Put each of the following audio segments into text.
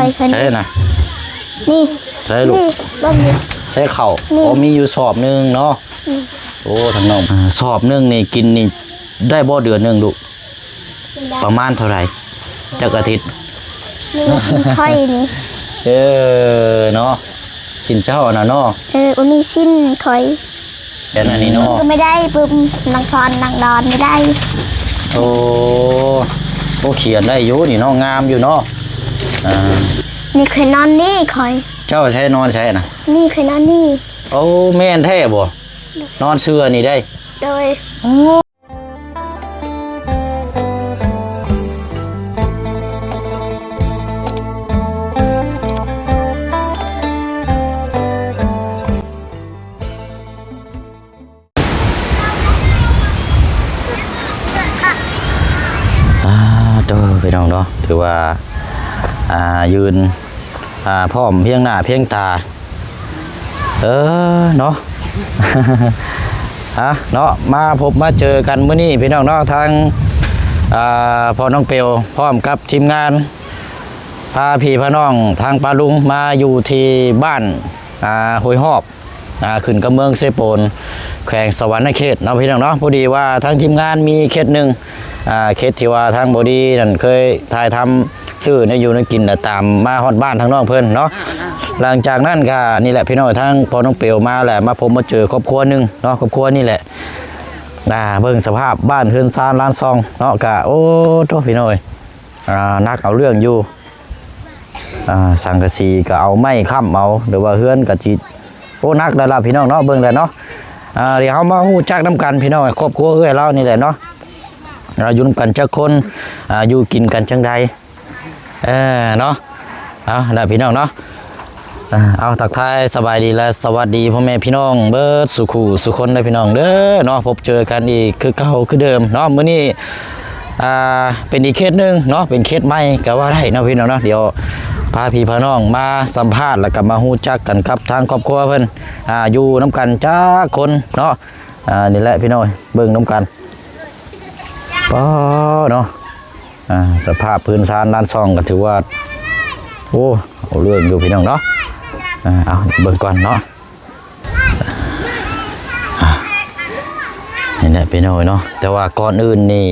อยคนใช่นะนี่ใช่ลูกใช่เข่าโอ้มีอยู่สอบนึงเนาะโอ้ทั้งน้องสอบนึงนี่กินนี่ได้บ่เดือนนึงลูกประมาณเท่าไหร่จักอาทิตย์นี่ชิ้นค่อยนี่เนาะชิ้นเจ้านะเนาะว่ามีชิ้นค่อยเดี๋ยวนี้เนาะก็ไม่ได้ปุ่มนางพรนางดอนไม่ได้โอ้เขียนได้อยู่นี่เนาะงามอยู่เนาะนี่เคยนอนนี่คอยเจ้าใช้นอนใช้นะนี่เคยนอนนี่โอ้แม่นแท้บ่นอนเสื้อนี่ได้โดยพี่น้องเนาะถือว่ายืนพร้อมเพียงหน้าเพียงตาเนาะ เนาะมาพบมาเจอกันมื้อนี้พี่น้องเนาะทางพ่อน้องเปียวพร้อมกับทีมงานพาพี่พาน้องทางปาลุงมาอยู่ที่บ้านห้วยหอบขึ้นกับเมืองเซโปนแขวงสวรรณเขตเนาะพี่น้องเนาะพอดีว่าทางทีมงานมีเขตหนึ่งเคสที่ว่าทางบอดี้นั่นเคยถ่ายทำซื้อในอยู่ในกินตามมาฮอดบ้านทางน้องเพิ่นเนาะหลังจากนั้นก็นี่แหละพี่น้องทางพอน้องเปียวมาแหละมาผมมาเจอครอบครัวหนึ่งเนาะครอบครัวนี่แหละเบิ่งสภาพบ้านเฮือนซานร้านซองเนาะก็โอ้โตพี่น้อยนักเอาเรื่องอยู่สังกะสีก็เอาไม้ค้ำเอาหรือว่าเฮือนก็จิโอ้นักได้ละพี่น้องเนาะเบิ่งได้เนาะเดี๋ยวเฮามาฮู้จักนํกันพี่น้องครอบครัวเอ้ยเรานี่แหละเนาะอยู่กันจักคนอยู่กินกันจังใดเนาะเอาได้พี่น้องเนาะเอาทักทายสบายดีและสวัสดีพ่อแม่พี่น้องเบิดสุขุสุคนได้พี่น้องเด้อเนาะพบเจอกันอีกคือเก่าคือเดิมเนาะมื้อนี้เป็นอีกเคสหนึ่งเนาะเป็นเคสใหม่ก็ว่าได้เนาะพี่น้องเนาะเดี๋ยวพาพี่พาน้องมาสัมภาษณ์แล้วก็มาฮู้จักกันครับทางครอบครัวเพิ่นอยู่น้ำกันจักคนเนาะนี่แหละพี่น้องเบิ่งน้ำกันป้เนาะสภาพพื้นซานด้านซองก็ถือว่าโอ้เอาเรื่องอยู่พี่น้องเนาะเอาเบิ่งก่อนเนาะนี่แหละพี่น้องเนาะแต่ว่าก่อนอื่นนี่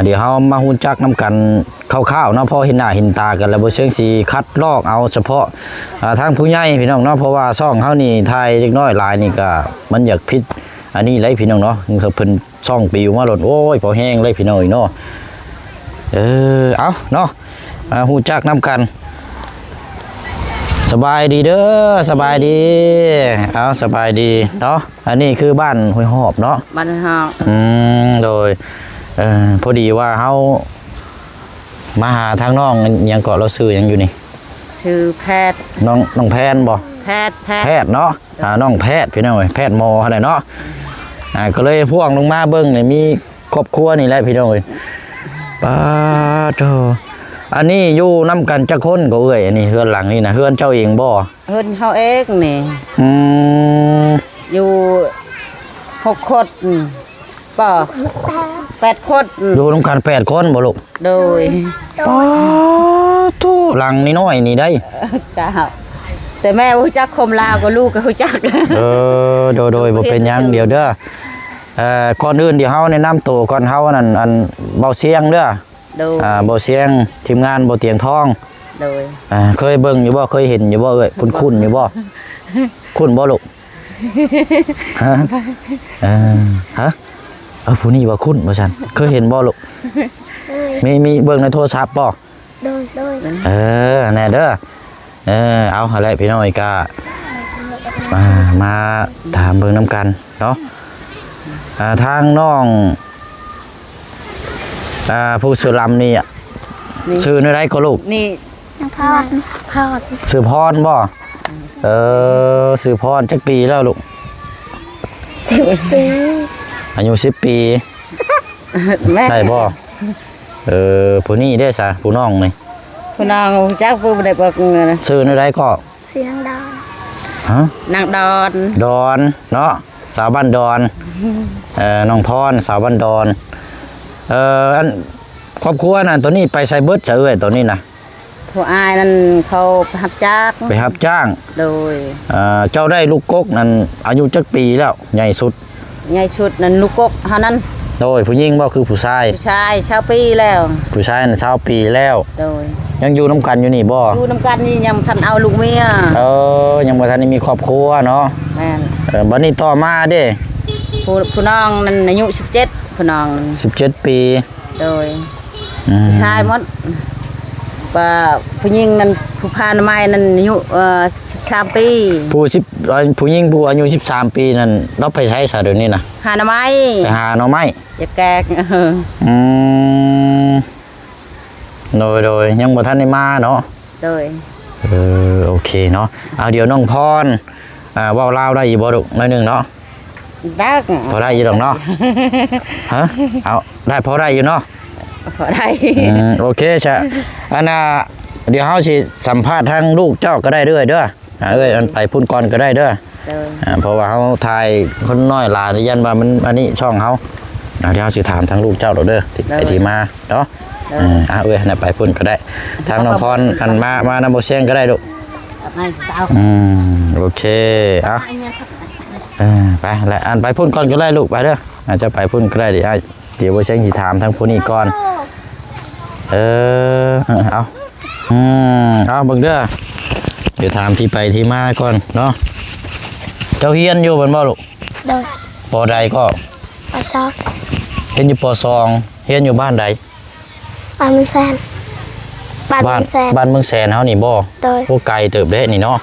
เดี๋ยวเรามาหุ่นจักน้ำกันคร่าวๆเนาะพอเห็นหน้าเห็นตากันแล้วบ่เชิงสีคัดลอกเอาเฉพาะทางผู้ใหญ่พี่น้องเนาะเพราะว่าซ่องเขานี่ไทยเล็กน้อยหลายนี่ก็มันอยากพิษอันนี้เลยพี่น้องเนาะเขาเพิ่นซ่องปิวมาหลดโอ้ยพอแห้งเลยพี่น้องเนาะเอาเนาะหูจักน้ำกันสบายดีเด้อสบายดีเอาสบายดีเนาะอันนี้คือบ้านห้วยหอบเนาะบ้านห้วยหอบโดยพอดีว่าเขามาหาทางน้องยังเกาะเราซื้อยังอยู่นี่ชื่อแพทย์น้องแพทย์บ่แพทย์เนาะน้องแพทย์พี่น้องแพทย์มออะไรเนาะก็เลยพ่วงลงมาเบิ้งเนี่ยมีครอบครัวนี่แหละพี่น้องป้าโธ่อันนี้อยู่น้ำกันจักคนก็เอ่ยอันนี้เฮือนหลังนี่นะเฮือนเจ้าเองบ่เฮือนเฮาเองนี่อยู่6 คนป่8 คนอยู่น้ำกัน8 คนบ่ลูกโดยป้าโธ่หลังนี่น้อยนี่ได้จ้าแต่แม่รู้จักคมลาวก็ลูกก็รู้จักโดยบ่เป็นยังเดี๋ยวเด้อก่อนอื่นเดี๋ยวเฮาแนะนำตัวก่อนเฮานั่นอันเบาเสียงเด้อเบาเสียงทีมงานเบาเตียงทองโดยเคยเบิ่งอยู่บ่เคยเห็นอยู่บ่เอ้ยคุ้นอยู่บ่คุ้นบ่ลูกฮะผู้นี้ว่าคุ้นบ่ซั่นเคยเห็นบ่ลูกมีเบิ่งในโทรศัพท์บ่โดยแน่เด้อเอาอะไรพี่น้อยก็มาถามเบิ่งน้ำกันเนาะทางน้องผู้สื่อลำนี่สื่อในไรก็ลูกนี่พรสื่อพรบ่สื่อพรจักปีแล้วลูก10 ปีอายุ10 ปีได้บ่ผู้นี้ได้ซะผู้น้องนี่ผู้น้องจักผู้ได้เบิกเงินสื่อในไรก็เสียงดอนนางดอนเนาะสาวบ้านดอนน้องพรสาวบ้านดอนอันครอบครัวน่ะตัวนี้ไปไซเบิร์ดจะเอ้ยตัวนี้นะเพิ่ ผู้อายนั่นเขาหับจัก ไปรับจ้าง โดย เจ้าได้ลูกกกนั่นอายุจักปีแล้วใหญ่สุด ใหญ่ชุดนั่นลูกกกเท่านั้น โดยผู้หญิงบ่คือผู้ชาย ผู้ชายชาวปีแล้ว ผู้ชายน่ะ20ปีแล้ว โดย ยังอยู่นํกันอยู่นี่บ่ ดูน้ำกันนี่ยังทันเอาลูกเมีย ยังบ่ทันได้มีครอบครัวเนาะ แม่น บัดนี้ต่อมาเด้ ผู้น้องนั่นอายุ17ผู้น้องนั่น 17ปี โดย อืม ผู้ชายหมดว่าผู้หญิงนั่นผู้พานามัยนั่นอายุ13ปี ผู้หญิงผู้อายุ13ปีนั่นเราไปใช้ซะเดี๋ยวนี้นะ พานามัย ไปหาหน่อไม้ อย่าแกก อืมโดยยังบ่ทันได้มาเนาะ โดย โอเคเนาะเอาเดี๋ยวน้องพรเว้าลาวได้อยู่บ่ลูกหน่อยหนึงเนาะ ดัก พอได้อยู่ดอกเนาะ ฮะเอาได้พอได้อยู่เนาะ พอได้ โอเคใช่อันน่ะเดี๋ยวเฮาสิสัมภาษณ์ทางลูกเจ้าก็ได้เด้ออันไปพุ่นก่อนก็ได้เด้อ โดย เพราะว่าเฮาถ่ายคนน้อยหลานยันว่ามันอันนี้ช่องเฮาเดี๋ยวเฮาสิถามทางลูกเจ้าดอกเด้อที่ไปที่มาเนาะน่ะไปพุ่นก็ได้ ทางน้องพรอันมานำบ่เสียงก็ได้ลูก ให้สาว โอเคไปแล้วอันไปพุ่นก่อนก็ได้ลูกไปเด้ออาจจะไปพุ่นก็ได้เดี๋ยวบ่เสียงสิถามทางผู้นี้ก่อนเอาเบิ่งเด้อเดี๋ยวถามที่ไปที่มาก่อนเนาะเจ้าเฮียนอยู่บนบ่ลูก โดย ปอใดก็ ปลาซอก เฮียนอยู่ปอซองเฮียนอยู่บ้านใด ปลาเมืองแซนปลาเมืองแซน บ้านเมืองแสนเฮานี่บ่ โดย พวกไกลเติบเด้นี่เนาะ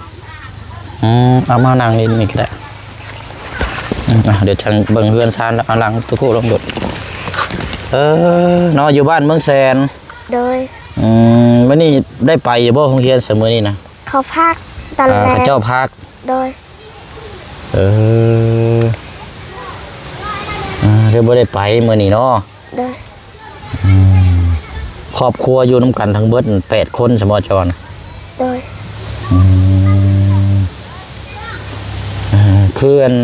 เอามานั่งนี่ก็ได้เดี๋ยวฉันเบิ่งเฮือนซานแล้วเอาหลังตะคุลงดุดเนาะอยู่บ้านเมืองแสน โดย วันนี้ได้ไปอยู่บ่โรงเรียนเสมอนี่นะ เขาพักตอนแรก ข้าเจ้าพัก โดย เดี๋ยวบ่ได้ไปมื้อนี้เนาะ โดย ครอบครัวอยู่นํกันทั้งเบิด8คนสมอจร โดย คืออัน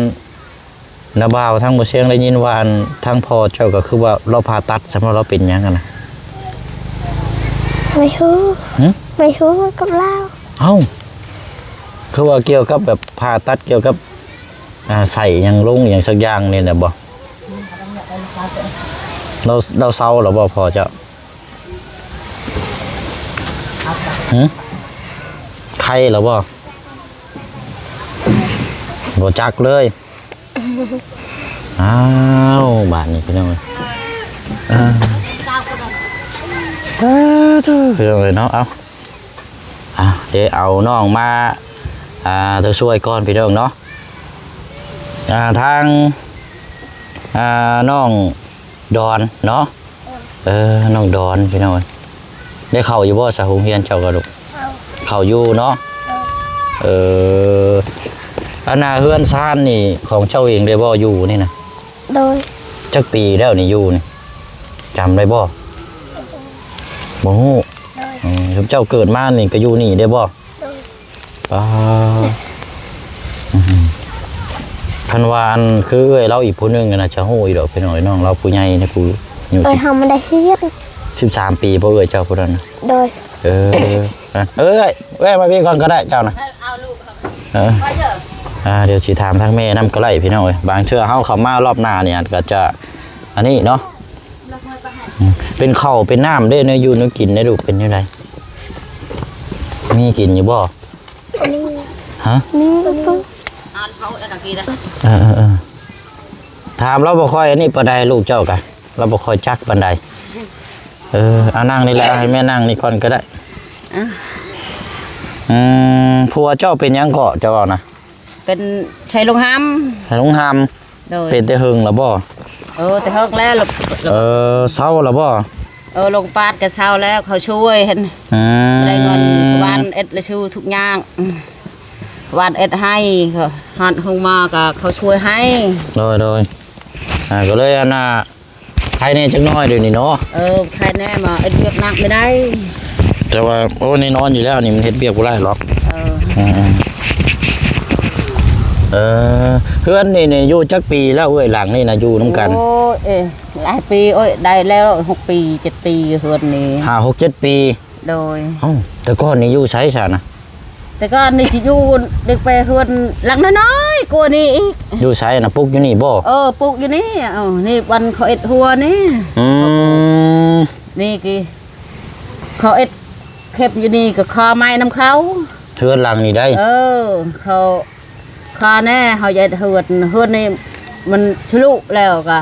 นาบ่าวทางบ่เชียงได้ยินว่าอันทางพ่อเจ้าก็คือว่าเราผ่าตัดสำหรับเราเป็นหยังกันนะ ไม่รู้ไม่รู้กับเรา เอ้าคือว่าเกี่ยวกับแบบผ่าตัดเกี่ยวกับใส่หยังลงอย่างสักอย่างนี่น่ะบ่เราเศร้าหรอบ่พ่อเจ้าไข้หรอบ่จักเลยอ้าวบาดนี้พี่น้องพี่น้องเนาะเอาเดี๋ยวเอาน้องมาเธอช่วยก่อนพี่น้องเนาะทางน้องดอนเนาะน้องดอนพี่น้องได้เข้าอยู่บ่สะโรงเรียนเจ้ากระดูกเข้าอยู่เนาะอันน่ะเฮือนซ่านนี่ของเจ้าเองได้บ่อยู่นี่นะ โดย จักปีแล้วนี่อยู่นี่จำได้บ่ฮู้เจ้าเกิดมานี่ก็อยู่นี่ได้บ่คันว่าอันคือเราอีกผู้นึงน่ะจะฮู้อีดอกพี่น้องน้องเราผู้ใหญ่นี่ผู้อายุ โดยทำมันได้เฮียน 13ปีบ่เจ้าผู้นั้น โดย มาพี่ก่อนก็ได้เจ้านะเดี๋ยวสิถามทางแม่นำก็ไล่พี่น้องเอ้ยบางเทื่อเฮาเข้ามารอบหน้าเนี่ยก็จะอันนี้เนาะเป็นข้าวเป็นน้ำเด้เนื้ออยู่เนื้อกินได้ดูเป็นยังไงมีกินอยู่บ่ นี่ ฮะ นี่ปุ๊บ ถามเราบ่ค่อยอันนี้ปานใดลูกเจ้ากะเราบ่ค่อยจักปานใดเอานั่งนี่แหละให้แม่นั่งนี่ก่อนก็ได้ผัวเจ้าเป็นหยังเกาะเจ้าเอานะ เป็นชัยลงห้ ลุงหาม ำโดย เป็นแต่หึงแล้วบ่ แต่เฮิกแล้วลูก เศร้าแล้วบ่ ลงปาดกับเช้าแล้วเขาช่วยเห็นได้เงินวันเอ็ดละชูทุกอย่างวันเอ็ดให้เขาหันหงมากับเขาช่วยให้ โดยก็เลยอันน่ะใครเนี่ยจักน้อยเดี๋ยวนี้เนาะ ใครแน่มาเอ็ดเวียกหนักไม่ได้ แต่ว่าโอ้นี่นอนอยู่แล้วนี่มันเฮ็ดเบียกบ่ได้หรอกเพื่อนนี่อยู่จักปีแล้วเอ้ยหลังนี่นะอยู่น้ำกัน โอ้หลายปีได้แล้ว6 ปี 7 ปีเฮือนนี่ 5 6 7 ปี โดย เอ้าแต่ก่อนนี่อยู่ไสซะนะ แต่ก็นี่สิอยู่เด็กไปเฮือนหลังน้อยๆกว่านี้อีก อยู่ไสน่ะปลูกอยู่นี่บ่ ปลูกอยู่นี่นี่วันเขาเอ็ดหัวนี่ อืม นี่กี่เขาเอ็ดเข็บอยู่นี่ก็คอไม้น้ำเขา เทือนหลังนี่ได้ เขาคอแน่เขาจะเฮือนนี่มันทะลุแล้วก็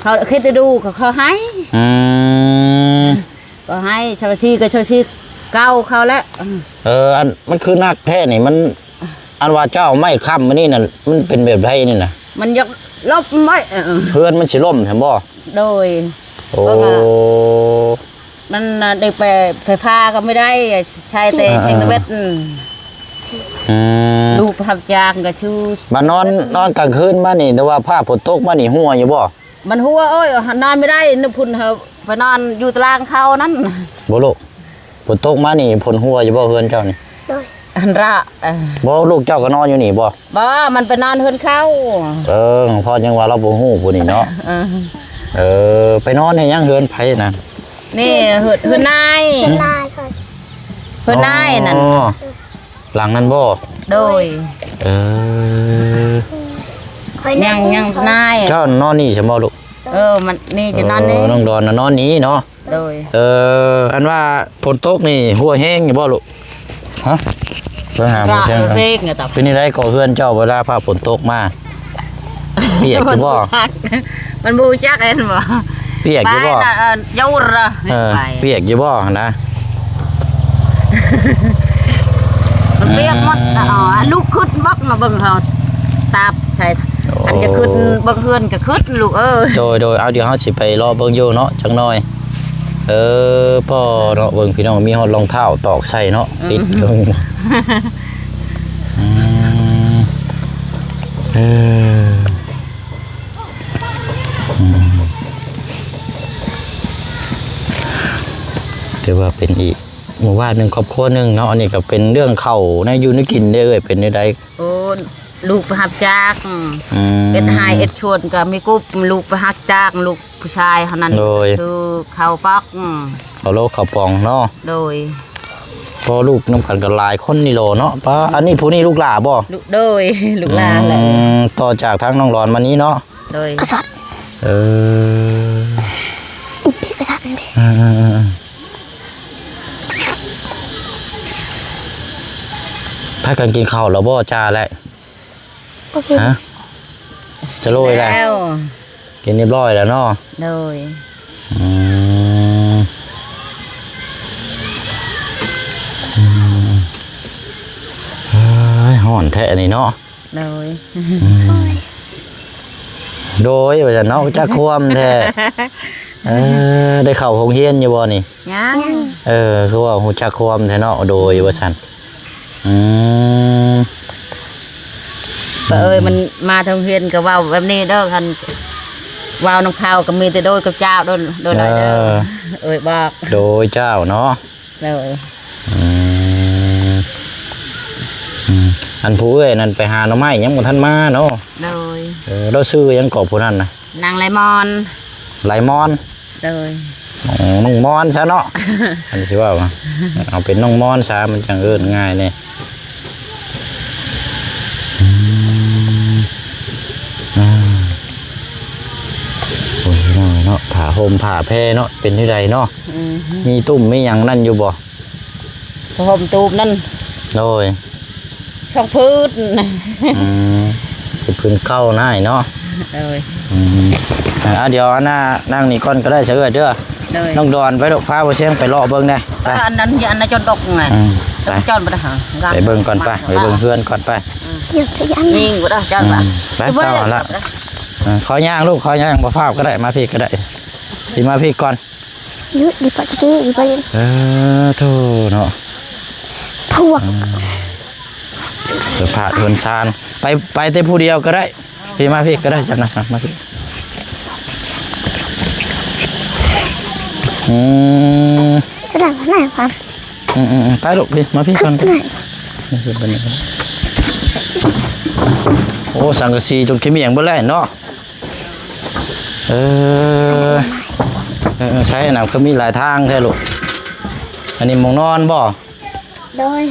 เขาคิดดูเขาให้ อืม ก็ให้ชาวชีก็ชาวชีเก้าเขาแล้ว อันมันคือนักแท้นี่มันอันว่าเจ้าไม่ค้ำมานี่น่ะมันเป็นแบบไรนี่น่ะ มันยกลบไม่ เพื่อนมันสิล่มใช่บ่ โดย โอ้ มันเด็กไปไฟฟ้าก็ไม่ได้ใช้แต่เชงเวท อืม ลูกทำจางก็ชื่อ มานอนกลางคืนมานี่แต่ว่าผ้าฝนตกมานี่หัวอยู่บ่ มันหัวนอนไม่ได้นึกพุ่นเหอะไปนอนอยู่ตารางเขานั่น บ่ลูกฝนตกมานี่ผลหัวอยู่บ่เฮือนเจ้านี่ โดย อันระ บ่ลูกเจ้าก็นอนอยู่นี่บ่ บ่มันไปนอนเฮือนเขา พอจังว่าเราบ่ฮู้ผู้นี่เนาะไปนอนให้ยังเฮือนไผน่ะ นี่เฮือนนาย ลายคอย เฮือนนายนั่น อ๋อหลังนั้นบ่ โดย เออ คอย ยังนาย เจ้านอนนี่ใช่บ่ลูก มันนี่จะนอนนี่ น้องดอนน่ะนอนนี้เนาะ โดย อันว่าฝนตกนี่หัวแห้งอยู่บ่ลูกฮะเพิ่นหาบ่ใช่ เพลงเนี่ยต่อ คือนี่ได้ก่อเฮือนเจ้าเวลาพาฝนตกมาเปียกอยู่บ่ มันบูจักเอ็นบ่ เปียกอยู่บ่ ยูระ เปียกอยู่บ่นะ มันเปียกหมดลูกขึ้นบักมาเบิ่งเขาตาบใช่อันจะขึ้นบักเฮือนก็ขึ้นลูกโดยเอาเดี๋ยวเฮาสิไปรอเบิ่งอยู่เนาะจังหน่อยพ่อเนาะเบิ่งพี่น้องมีฮอดรองเท้าตอกใส่เนาะติดลงถือว่าเป็นอีกหมู่บ้านหนึ่งครอบครัวหนึ่งเนาะอันนี้ก็เป็นเรื่องเข้าในอยู่ในกินได้เป็นได้ โอ้ลูกไปหับจากเอ็ดไฮเอ็ดชวนก็มีกุ๊บลูกไปหักจากลูกผู้ชายเท่านั้นคือเขาปัก เขาโลกเขาปองเนาะ โดย พอลูกน้ำกันกันหลายคนนี่โลเนาะป้าอันนี้ผู้นี้ลูกหลาบ่ โดยลูกหลานแหละ ต่อจากทางน้องร้อนมานี้เนาะ โดย กระสัดพี่กระสัดนั่นเอง พากันกินข้าวแล้วบ่จ้าแหละ โอเค ฮะจะโรยแล้ว กินเรียบร้อยแล้วเนาะ โดย ห่อนแท้นี่เนาะ โดย โดยว่าจะเนาะจะควมแท้ได้เข้าโรงเรียนอยู่บ่นี่ ยัง คือว่าฮู้จักควมแท้เนาะโดยว่าซั่นมันมาทางเฮียนก็ว่าแบบนี้เด้อคันว่าวน้ำข้าวก็มีแต่โดยกับเจ้าโดนอะไรเด้อบอก โดยเจ้าเนาะ เลยอันผู้เอ้ยนั่นไปหาหน่อไม้ยังบ่ทันมาเนาะ เลย เราซื้อยังกอบผู้นั้นน่ะ นางไลมอน ไหลมอน เลย น้องมอนซะเนาะ อันนี้สิว่าเอาเป็นน้องมอนซะมันจังเอิ้นง่ายเนี่ยโอ้ยเนาะผ่าห่มผ่าแพรเนาะเป็นที่ใดเนาะมีตุ่มมีหยังนั่นอยู่บ่ ผมตูบนั่น โดย ช่องพืช คือพื้นเข้าหน้าเนาะ เลย เดี๋ยวหน้านั่งนี่ก่อนก็ได้เสือเด้อน้องดอนไปดอกพาบ่เชียงไปเลาะเบิ่งได้ไป อันนั้นจนดกไงจนไปหา ไปเบิ่งก่อนไปเบิ่งเพื่อนก่อนไป อยู่ที่ยัน ยิงก็ได้จนไป ไปต่อละขอย่างลูกขอย่างบ่ฟ้าวก็ได้มาพี่ก็ได้สิมาพี่ก่อน ยุดดีปะจิกี้ดีปะยิน โธ่เนาะ พวก เสือผ่าเดินซานไปแต่ผู้เดียวก็ได้พี่มาพี่ก็ได้จังนะมาพี่จะได้มาไหนครับ ไปลูกพี่มาพี่ก่อนโอ้สังกะสีจนขี้เมียงเบ่แล้วเนาะใช้น้ำก็มีหลายทางแท้ลูก อันนี้หมองนอนบ่ โดย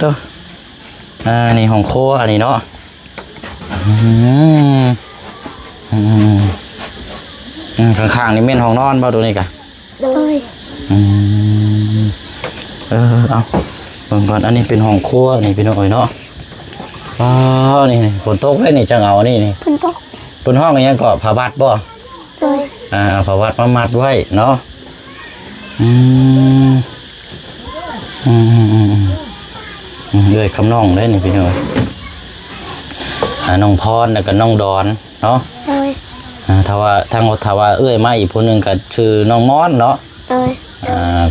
ตัวนี่ห้องครัวอันนี้เนาะข้างๆนี่เม่นห้องนอนบ่ตัวนี้กะ โดย เอาเบิ่งก่อนอันนี้เป็นห้องครัวนี่พี่น้อยเนาะนี่ฝนตกเลยนี่จังเอานี่ เพิ่นตก บนห้องอันนี้ก็ผ้าบัดบ่ โดย เอาผ้าบัดมามัดไว้เนาะด้วยคำน้องได้นี่พี่น้อยน้องพรแล้วก็น้องดอนเนาะ โดย ถ้าว่าเอ้ยมาอีกผู้หนึงก็ชื่อน้องมอนเนาะ โดย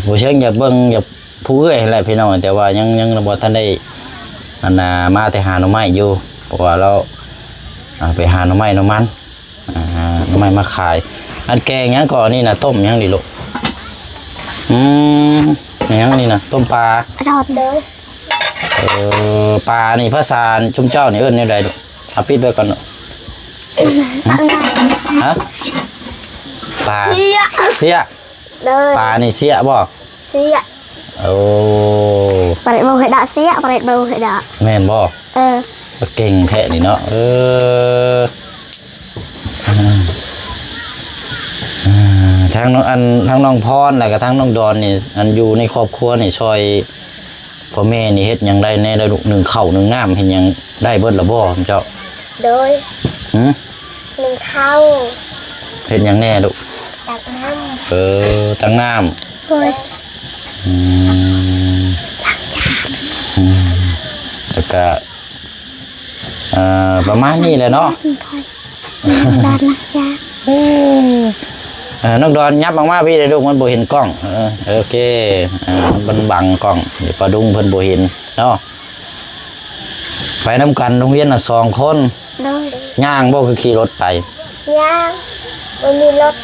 ผู้เชี่ยงอยากเบิ่งอยากผู้เอ้ยแหละพี่น้องแต่ว่ายังบ่ทันได้นั่นน่ะมาแต่หาหน่อไม้อยู่เพราะว่าเราไปหาหน่อไม้หน่อมันหน่อไม้มาขายอันแกงหยังก่อนนี่น่ะต้มหยังดิลูกหยังนี่น่ะต้มปลา จอดโดย ปลานี่ภาษาชุมเจ้านี่เอิ้นแนวใดลูกเอาปิดไว้ก่อนเนาะ ตั้งได้ ฮะปลา เสีย เสีย โดย ปลานี่เสียบ่ เสีย โอ้ ปลาเบาให้ดาเสียปลาเบาให้ดา แม่นบ่ เก่งแท้นี่เนาะทั้งน้องทั้งน้องพรแล้วก็ทั้งน้องดอนนี่อันอยู่ในครอบครัวนี่ช่วยพ่อแม่นี่เฮ็ดหยังได้แน่ได้ลูก1ข้าว1น้ำเฮ็ดหยังได้เบิดละบ่เจ้า โดย หึ 1ข้าว เฮ็ดหยังแน่ลูก ตักน้ ตั้งน้ำ ำโดย แล้วก็ประมาณนี้แหละเนาะ ด้านหลังจ้า น้องดอนยับออกมาพี่ได้ลูกมันบ่เห็นกล้องโอเคมันบังกล้องเดี๋ยวปลาดุงเพิ่นบ่เห็นเนาะไปนำกันโรงเรียนน่ะ2 คน โดย ย่างบ่คือขี่รถไป ย่างมันมีรถ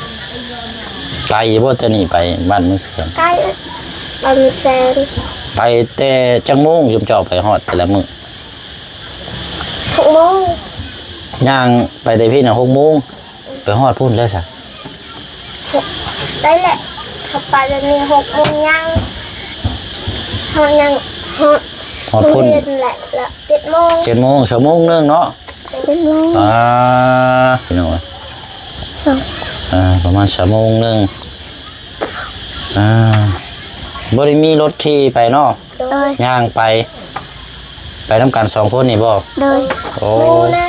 ไกลบ่จะนี่ไปบ้านเมืองเสือน ใกล้บางแสน ไปแต่จังโมงจุมเจ้าไปฮอดแต่ละมื้อ 6 โมง ย่างไปแต่พี่น่ะ6 โมงไปฮอดพุ่นแล้วซะ ได้แหละถ้าไปจะมี6 โมงยังเขายังฮอดพุ่น เรียนแหละละ7 โมง 7 โมงชั่วโมงนึงเนาะ 7 โมง พี่น้อง 2 ประมาณชั่วโมงนึงบ่ได้มีรถขี่ไปเนาะ โดย ย่างไปนำกัน2 คนนี่บ่ โดย โอ้ โมนะ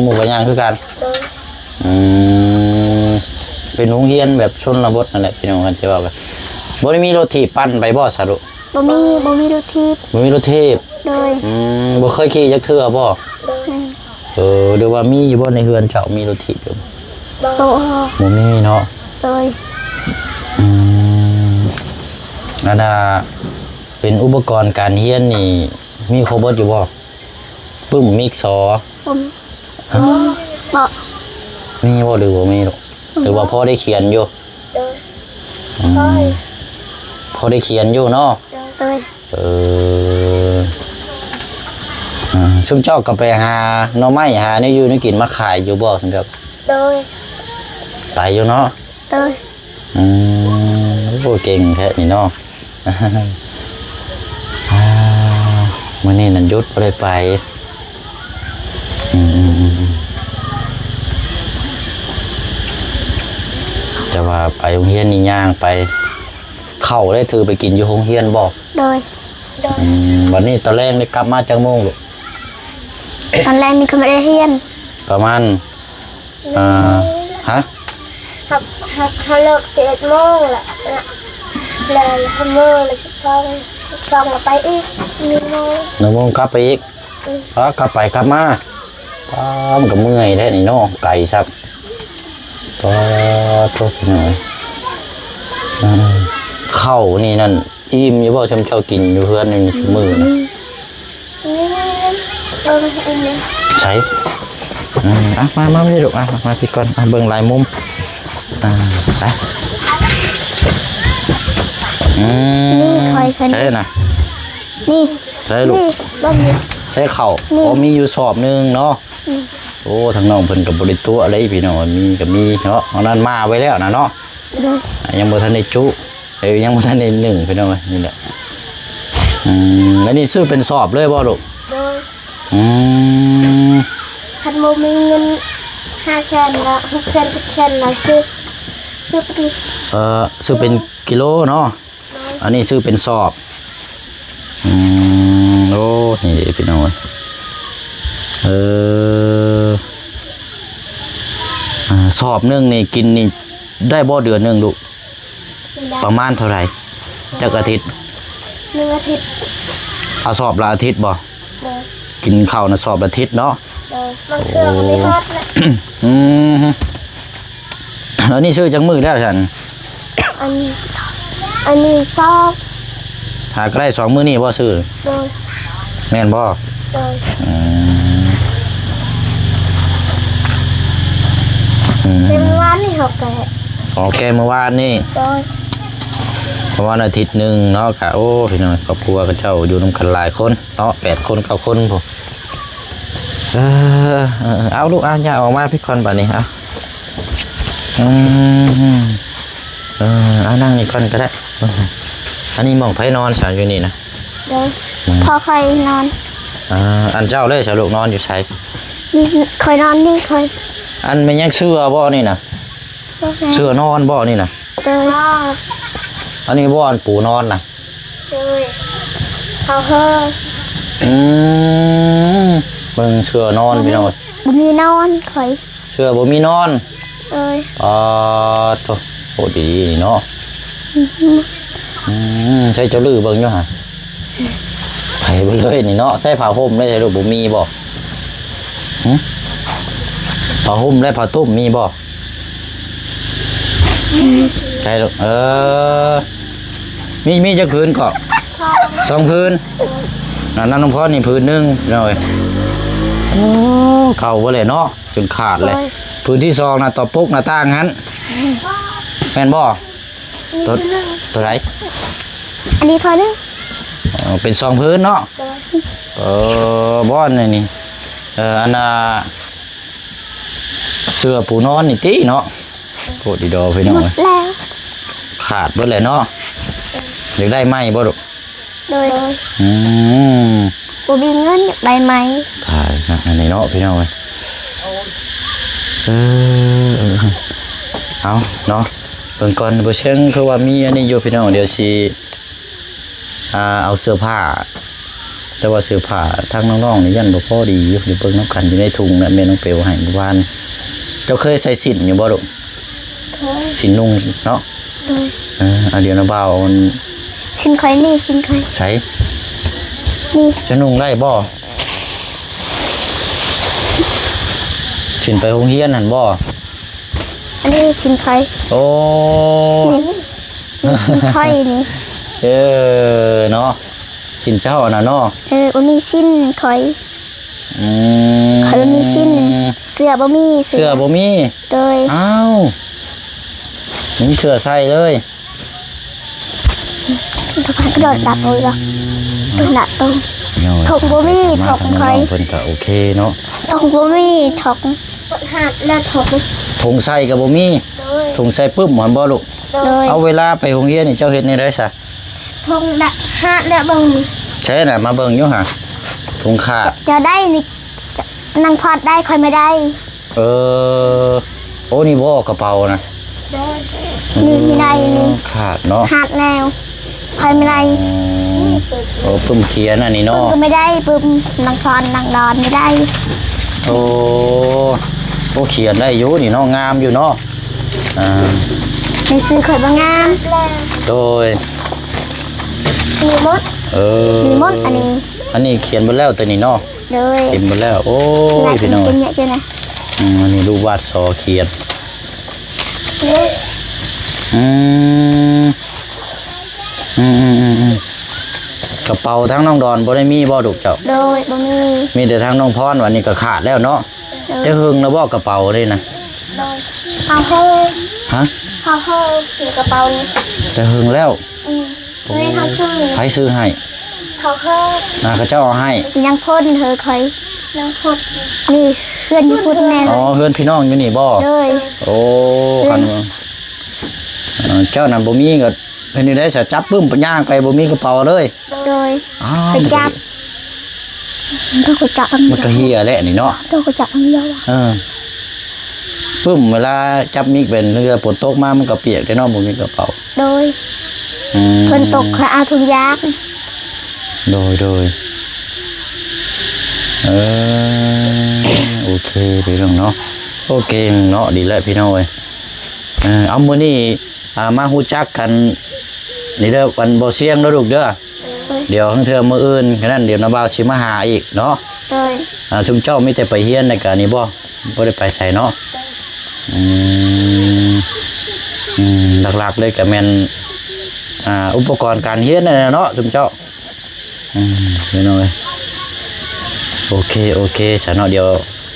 หมู่กับย่างคือกัน โดย เป็นโรงเรียนแบบชนบทนั่นแหละพี่น้องกันสิว่ากันบ่ได้มีรถถีบปั่นไปบ่ซะลูก บ่มีรถทิพย์ บ่มีรถถีบ โดย บ่เคยขี่จักเทื่อบ่ โดย หรือว่ามีอยู่บ่ในเฮือนเจ้ามีรถถีบอยู่ บ่ บ่มีเนาะ โดย อันน่ะเป็นอุปกรณ์การเรียนนี่มีครบเบิดอยู่บ่ปึ้มมิกซอ ผมบ่ มีบ่หรือบ่มีลูกหรือว่าพอได้เขียนอยู่ โดยโดย พอได้เขียนอยู่เนาะ โดย ชุมเจ้าก็ไปหาหน่อไม้หาเนี่ยอยู่นี่กินมาขายอยู่บ่ซั่นครับ โดย ไปอยู่เนาะ โดย โอ้เก่งแท้นี่เนาะมื้อนี้นั่นหยุดบ่ได้ไปจะว่าไปโรงเรียนนี่ย่างไปเข้าได้ถือไปกินอยู่โรงเรียนบ่ โดย วันนี้ตอนแรกได้กลับมาจังโมงลูก ตอนแรกมีคนมาได้เรียน ประมาณฮะ เขาเลิก11 โมงแหละแล้วเขาเมื่อเลย12มาไปอีก1 โมง 1 โมงกลับไปอีกกลับไปกลับมามันก็เมื่อยแท้นี่เนาะไก่ซับโทษหน่อยข้าวนี่นั่นอิ่มอยู่บ่ชมเจ้ากินอยู่เพื่อนในมื้อนะใช่มาไม่ได้ลูกมาพี่ก่อนเบิ่งหลายมุมไปนี่คอยขึ้น ใช่นะ นี่ ใช่ลูก บ้านนี้ ใช่ข้าวมีอยู่สอบนึงเนาะโอ้ทางน้องเพิ่นกับบริตัวอะไรพี่น้องมีก็มีเนาะเอานั้นมาไว้แล้วนะเนาะ โดย ยังบ่ทันได้จุ ยังบ่ทันได้หนึ่งพี่น้องเอ้ยนี่แหละแล้วนี่ซื้อเป็นสอบเลยบ่ลูก โดย อืม คันโมมีเงิน500,000ละ600,000 700,000ละซื้อไปดิ ซื้อเป็นกิโลเนาะอันนี้ซื้อเป็นสอบโอ้นี่พี่น้องเอ้ยสอบนึงนี่กินนี่ได้บ่เดือนนึงลูกประมาณเท่าไหร่จักอาทิตย์ 1 อาทิตย์ เอาสอบละอาทิตย์บ่ โดย กินข้าวนะสอบละอาทิตย์เนาะ โดยบางเทื่อก็ไม่ฮอดละ แล้วนี่ซื้อจังมือแล้วฉัน อันนี้ซอกอันนี้ซอก หาก็ได้2 มื้อนี่บ่ซื้อ โดย แม่นบ่ โดย เป็นวันนี่เขาแกะ อ๋อแกเมื่อวานนี่ โดย ประมาณอาทิตย์หนึงเนาะกะโอ้พี่น้องครอบครัวกับเจ้าอยู่นำกันหลายคนเนาะ8 คน9 คนพุ่นเอาลูกเอาอย่าออกมาพี่คอนบัดนี้เอาเอานั่งนี่ก่อนก็ได้อันนี้หม่องไผนอนฉันอยู่นี่นะ โดยพอคอยนอน อันเจ้าเลยสลูกนอนอยู่ไส นี่คอยนอนนี่คอย อันมันยังเสื้อบ่นี่นะเสื้อนอนบ่นี่นะ โดย อันนี้บ่อันปูนอนนะ โดยเขาเฮ้อ เบิ่งเสื้อนอนพี่น้อง บุมีนอนคอย เสื้อบ่มีนอน โดย โตโหดีนี่เนาะใช้เจ้าลือเบิ่งอยู่ฮะไปบ่เลยนี่เนาะใส่ผ้าห่มได้ใช่ลูกบ่มีบ่ผ้าห่มและผ้าตุ้มมีบ่ใช่ลูกมีจักพื้นก็2 พื้นนั่นน้องพ่อนี่พื้นหนึงพี่น้องเอ้ยเข้าบ่เลยเนาะจนขาดเลยพื้นที่2น่ะต่อปกหน้าต่างหันแม่นบ่ตัวไหน อันนี้พอนึง เป็น2 พื้นเนาะ โดย บ่อนนี่อันน่ะเสื้อปูนอนนี่ติเนาะโคตรดีดอพี่น้อง หม เอ้ ด ย แล้ว ขาดเบิดเลยเนาะอยากได้ไหมบ่ลูก โดย Ừ. บุมีเงินอยากได้ไหม ถ่ายนะอันนี้เนาะพี่น้องเอ้ยเอาเนาะเบิ่งก่อนบ่เชิงคือว่ามีอันนี้อยู่พี่น้องเดี๋ยวสิเอาเสื้อผ้าแต่ว่าเสื้อผ้าทางน้องๆนี่ยันบ่พอดีอยู่เดี๋ยวเบิ่งน้ำกันอยู่ในถุงน่ะแม่น้องเปลวให้เมื่อวานเจ้าเคยใส่สิ้นอยู่บ่ลูก เคย สิ้นนุ่งเนาะ โดย เอาเดี๋ยวนะบ่าวมัน สินคอยนี่สินคอย ใช้ นี่ จะนุ่งได้บ่สิ้นไปโรงเรียนหั่นบ่ อันนี้สินคอย โอ้ นี่สินคอยนี่ เนาะสิ้นเจ้าน่ะเนาะ บ่มีสิ้นคอยคอยบ่มีสิ้นเสื้อบ่มี เสื้อบ่มี โดย อ้าวมีเสื้อใส่เลย ทุกคนกระโดดดับเลยหรอดับตรง ถกบ่มีถกใคร เพิ่นก็โอเคเนาะ ถกบ่มีถกหัดแล้วถก ถุงใส่ก็บ่มี โดย ถุงใส่ปึ๊บหมอนบ่ลูก โดย เอาเวลาไปโรงเรียนนี่เจ้าเฮ็ดนี่ได้ซะ ถกดับหัดแล้วบัง ใช่น่ะมาเบิ่งอยู่ห่าถุงขาด จะได้นี่นั่งพอดได้คอยไม่ได้ โอ้นี่บ่กระเป๋านะ นี่ไม่ได้นี่ ขาดเนาะ หัดแล้วคอยไม่ได้ โอ้ปึ้มเขียนอันนี้ ปึ้ เนาะ มก็ไม่ได้ปึ้มนั่งพอดนั่งดอนไม่ได้ โอ้เขียนได้อยู่นี่เนาะงามอยู่เนาะในซื้อคอยบางงาม โดย มีมดมีมดอันนี้ เขียนไปแล้วตัวนี้เนาะ เลย เขียนไปแล้วโอ้ยพี่น้อง เป็นเนี่ยใช่ไหม อันนี้รูปวาดซอเขียนกระเป๋าทั้งน้องดอนบ่ได้มีบ่ดุเจ้า โดยบ่มี มีแต่ทั้งน้องพรวันนี้ก็ขาดแล้วเนาะจะหึงนะบ่กระเป๋าเลยนะ โดยเขาเฮ้ ฮะ เขาเฮ้ถือกระเป๋านี่ จะหึงแล้ว ไม่เขาซื้อ ใครซื้อให้ เขาเฮ้ เขาเจ้าเอาให้ ยังพ่นเธอคอยยังพ่นนี่เพื่อนญี่ปุ่นแน่ อ๋อเพื่อนพี่น้องอยู่นี่บ่ เลย โอ้คันเจ้านั่นบ่มีก็ เป็นนี่ได้จะจับปึ้มปัญญางไปบ่มีกระเป๋าเลย โดย อ้าว ไปจับต้องไปจับ มันก็เฮียแหละนี่เนาะ ต้องไปจับมันเยอะ ปึ้มเวลาจับมิกเป็นเรือฝนตกมามันก็เปียกได้เนาะบ่มีกระเป๋า โดย อืม คนตกเขาเอาถุงยาง โดยโอเคพี่น้องเนาะโอเคเนาะดีแล้วพี่น้องเอ้ยเอามื้อนี้มาฮู้จักกันนี่เด้อวันบ่เสียงเด้อลูกเด้อเดี๋ยวทั้งเทื่อมื้ออื่นฉะนั้นเดี๋ยวน้าบ่าวสิมาหาอีกเนาะ โดย ชุมเจ้ามีแต่ไปเฮียนในการนี้บ่ได้ไปใส่เนาะหลักๆเลยก็แม่นอุปกรณ์การเฮียนนั่นแหละเนาะชุมเจ้าพี่น้องเอ้ยโอเคซะเนาะเดี๋ยว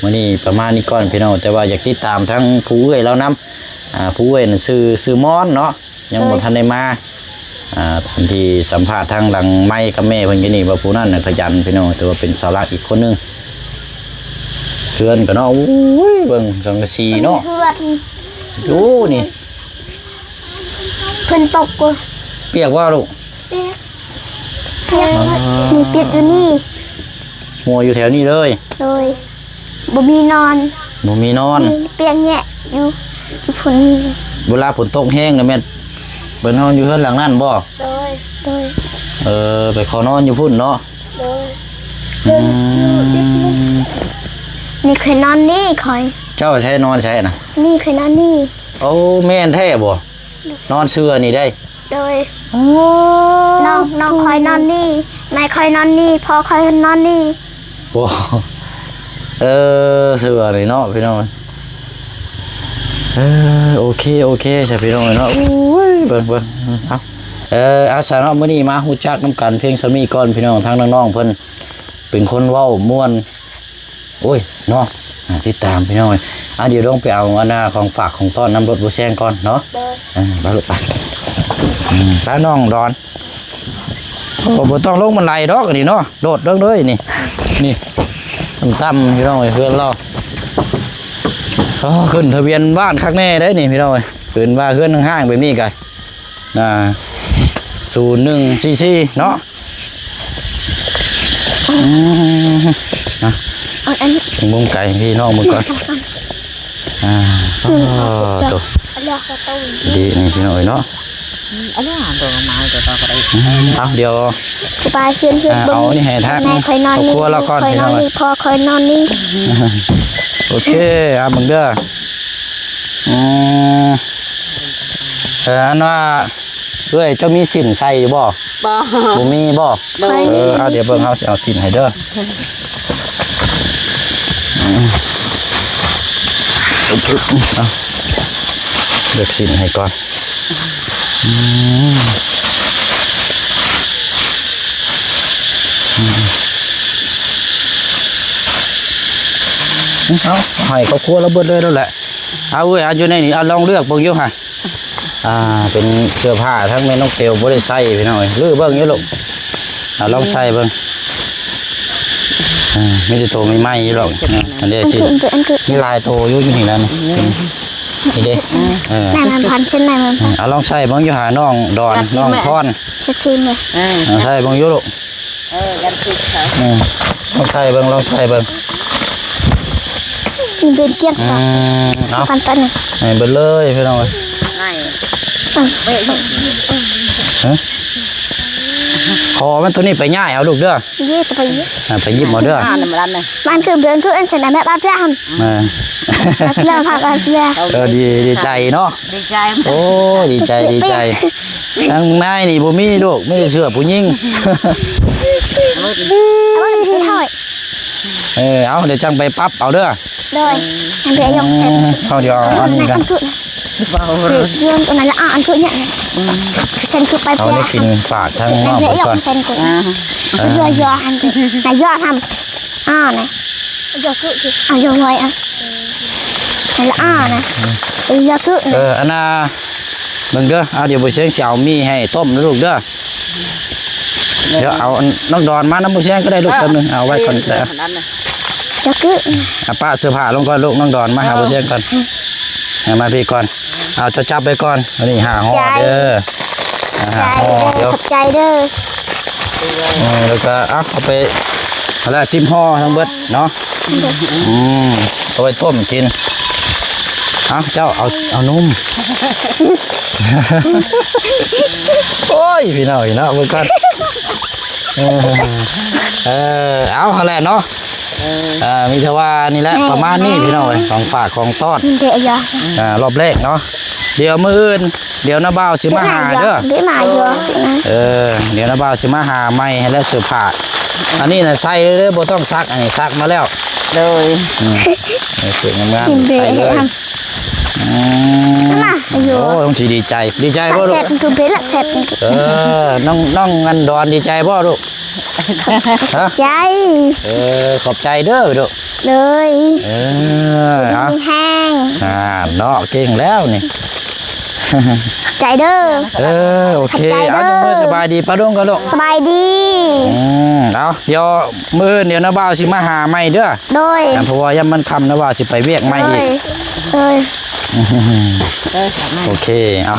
มื้อนี้ประมาณนี้ก่อนพี่น้องแต่ว่าอยากติดตามทั้งผู้เอ้ยแล้วนํผู้เอ้ยนั่นชื่อมอนเนาะยังบ่ทันได้มาที่สัมภาษณ์ทางหลังไม้กับแม่เพิ่นก็นี่ว่าผู้นั้นน่ะขยันพี่น้องแต่ว่าเป็นเสาหลักอีกคนนึงเพื่อนก็เนาะอุ้ยเบิ่งสังกะสีเนาะ เพื่อน ดูนี่ เพื่อนตกกู เปียกว่าลูก เปียกมีเปียกอยู่นี่ หัวอยู่แถวนี้เลย โดยบ่มีนอน บ่มีนอน เปียกแงะอยู่ฝน เวลาฝนตกแห้งน่ะแม่นเบิ่นนอนอยู่เฮือนหลังนั้นบ่ โดย ไปขอนอนอยู่พุ่นเนาะ โดย อืม นี่เคยนอนนี่คอย เจ้าใช้นอนใช้น่ะ นี่เคยนอนนี่ โอ้แม่นแท้บ่นอนเชื่อนี่ได้ โดยน้องคอยนอนนี่แม่คอยนอนนี่พ่อคอยนอนนี่ บ่เชื่อนี่เนาะพี่น้องโอเคใช่พี่น้องเนาะอุ้ยเบิ่งเอาอาสาเนาะมื้อนี้มาฮู้จักนำกันเพียงซะมีก่อนพี่น้องทางน้องๆเพิ่นเป็นคนเว้าม่วนโอ้ยเนาะติดตามพี่น้องเดี๋ยวต้องไปเอาอันน่ะของฝากของต้อนนำรถบ่แซงก่อนเนาะไปลูกไปไปน้องดอนบ่ต้องลงบันไดดอกอันนี้เนาะโดดเด้งเลยนี่ต่ำๆพี่น้องเพื่อนเราขึ้นทะเบียนบ้านคักแน่ได้นี่พี่น้องขึ้นว่าเพื่อนห้างแบบนี้กัน0144เนาะอันนี้ มุมไก่พี่น้องมึงก่อนตัว เลือกประตู ดีนี่พี่น้องเนาะ อะไรตัวไม้ตัวก็ได้ เอาเดี๋ยว ปลาเชียนเอานี่ให้ทัก แม่คอยนอนนี่ ครัวเราก่อน คอย พี่ น น้ อ อน ง นี่พ่อคอยนอนนี่ โอเคมึงเด้ออันว่าด้วยเจ้ามีสินใส่อยู่บ่ บ่ บ่มีบ่เอาเดี๋ยวเบิ่งเฮาสิเอาสินให้เด้อเลือกสินให้ก่อนเอาให้ครอบครัวเราเบิดเลยแล้วแหละเอาเว้ยเอาอยู่ในนี่เอาลองเลือกเบิ่งอยู่ค่ะเป็นเสื้อผ้าทั้งแม่น้องเตียวบ่ได้ใส่พี่น้องเอ้ยลือเบิ่งอยู่ลูกลองใส่เบิ่งไม่ได้โตไม่ไหม้อยู่หรอกอันนี้สิมีลายโตอยู่นี่แล้วนี่เด้ไหนมันพันเช่นไหนมันพัน ลองใส่เบิ่งอยู่หาน้องดอนน้องพร ชิมเลย ใส่เบิ่งอยู่ลูก ยันคือเขา ลองใส่เบิ่งมีเป็นเกี๊ยวซะ เอา พันตันนึง ให้เบิดเลยพี่น้องเอ้ย คอมันตัวนี้ไปง่ายเอาลูกเด้อ เย่ไปเย่ ไปยิบมาเด้อ น้ำรันเลย บ้านคือเดือนคืออันเสนอแม่บ้านเพื่อน เรื่องผักบ้านเพื่อน ดีใจเนาะ ดีใจ โอ้ดีใจทางนายนี่บ่มีลูกไม่ได้เชื่อผู้หญิง เอาไปที่ถอย เอาเดี๋ยวจังไปปั๊บเอาเด้อ โดยอันเดียวยงเสร็จ เขาเดี๋ยวเอาอันนี้กัน เรื่องตัวนั้นละอันคือเนี่ยเส้นคือไป เอา เพื่อ ได้กินฝากทางน อัน อก เดียวย ก่อง น เส้นกูยออันคือนายยอทำนะยอคือยอลอยนั่นละนะยอคือ อันน่ะเบิ่งเด้อเอาเดี๋ยวบ่เชียงสิเอามีให้ต้มนะลูกเด้อเดี๋ยวเอาน้องดอนมาน้ำบ่เชียงก็ได้ลูกตัวนึงเอาไว้ก่อนเด้อย อคือ ป้าเสื้อผ้าลงก่อนลูกน้องดอนมาหาบ่เชียงก่อนมาพี่ก่อนเอาจะจับไปก่อนอันนี้หาห่อเด้อ ใจ เดี๋ยว ขอบใจเด้อ แล้วก็เอาไปอะไรซิมห่อทั้งเบิดเนาะเอาไปต้มกินเจ้าเอานุ่ม โอ้ยพี่น้อยเนาะเมื่อก่อนเอาอะไรเนาะมีแต่ว่านี่แหละประมาณนี้พี่น้อยของฝากของต้อน เดี๋ยวอย่าร อบแรกเนาะเดี๋ยวมื้ออื่นเดี๋ยวน้าบ่าวสิมาหาเด้อ เดี๋ยวมาอยู่ เดี๋ยวน้าบ่าวสิมาหาใหม่ให้แล้วเสื้อผ้าอันนี้น่ะใส่เลยบ่ต้องซักอันนี้ซักมาแล้ว เลย สวยงาม กิน ๆ เบร ใส่ ให้ เลย ทำมาอยู่ โอ้ต้องสิดีใจบ่ลู เสร็ ก จคือเบรละเสร็จ น้องงันดอนดีใจบ่ลูกฮะ ใจ ขอบใจเด้อลูก เลย เอา มีแห้ง เนาะเก่งแล้วนี่ ใจเด้อ โอเค ขอบใจเด้อ เอามือสบายดีป้าดุ้งกันลูก สบายดี เอาเดี๋ยวมื้อเดี๋ยวน้าบ่าวสิมาหาใหม่เด้อ โดย เพราะว่ายามมันค่ำน้าบ่าวสิไปเวียกใหม่อีก เลย โอเคเอา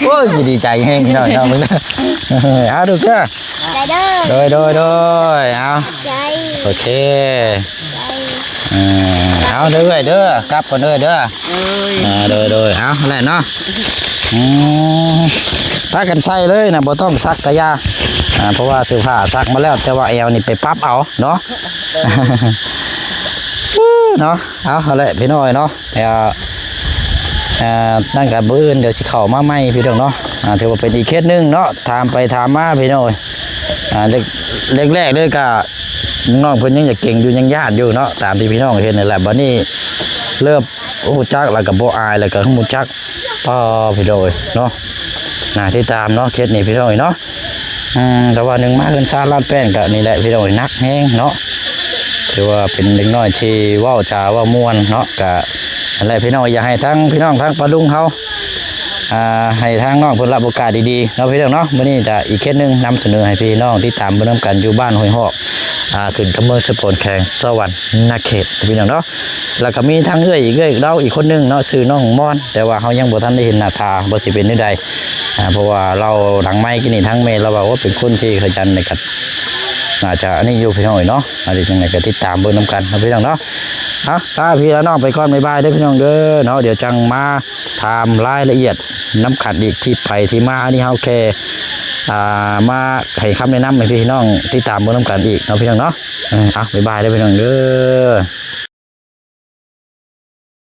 โอ้ยดีใจแห้งพี่น้องมึงนะเอาดูเด้อ ใจเด้อ โดยเอา ใจ โอเคเอาเด้อเด้อกลับก่อนเด้อ เลย โดยเอาอะไรเนาะถ้ากันใส่เลยนะบ่ต้องซักกะยาเพราะว่าเสื้อผ้าซักมาแล้วแต่ว่าแอวนี่ไปปรั๊บเอาเนาะ เนาะเอาอะไรพี่น้อยเนาะนั่นกับบื้นเดี๋ยวสิเข้ามาใหม่พี่น้องเนาะถือว่าเป็นอีกเคสหนึงเนาะถามไปถามมาพี่น้อยแรกเลยก็น้องเพิ่นยังอยากเก่งอยู่ยังญาติอยู่เนาะตามที่พี่น้องเห็นนั่นแหละบัดนี้เริ่มฮู้จักแล้วก็บ่อายแล้วก็ฮู้จักต่อพี่น้อยเนาะที่ตามเนาะเคสนี้พี่น้อยเนาะแต่ว่าหนึ่งมาเพิ่นซาลาดแป้นก็นี่แหละพี่น้อยนักแฮงเนาะถือว่าเป็นเด็กน้อยที่เว้าจาว่าม่วนเนาะก็อะไรพี่น้องอยากให้ทั้งพี่น้องทั้งปลาลุงเขาให้ทางน้องเพิ่นรับโอกาสดีๆเนาะพี่น้องเนาะมื้อนี้จะอีกเคสหนึงนำเสนอให้พี่น้องที่ตามเบิ่งกันอยู่บ้านห้วยฮอกขึ้นกับเมืองสปนแขงสวรรค์นาเขตพี่น้องเนาะแล้วก็มีทั้งเอื้อยเราอีกคนหนึงเนาะชื่อน้องมอนแต่ว่าเฮายังบ่ทันได้เห็นหน้าตาบ่สิเป็นจังไดเพราะว่าเราหลังไม้กินนี่ทั้งเมย์เราบอกว่าเป็นคนที่ขยันในกันอาจจะอันนี้อยู่พี่น้องเนาะอาจจะยังไงก็ติดตามเบิ่งนํกันนะพี่น้องเนาะถ้าพี่แล้วน้องไปก่อนบ๊ายบายเด้อพี่น้องเด้อเนาะเดี๋ยวจังมาถามรายละเอียดน้ำขัดอีกที่ไปที่มาอันนี้เฮาแค่มาให้คำแนะนำให้พี่น้องที่ตามเบิ่งนํกันอีกเนาะพี่น้องเนาะบ๊ายบายเด้อพี่น้องเด้อ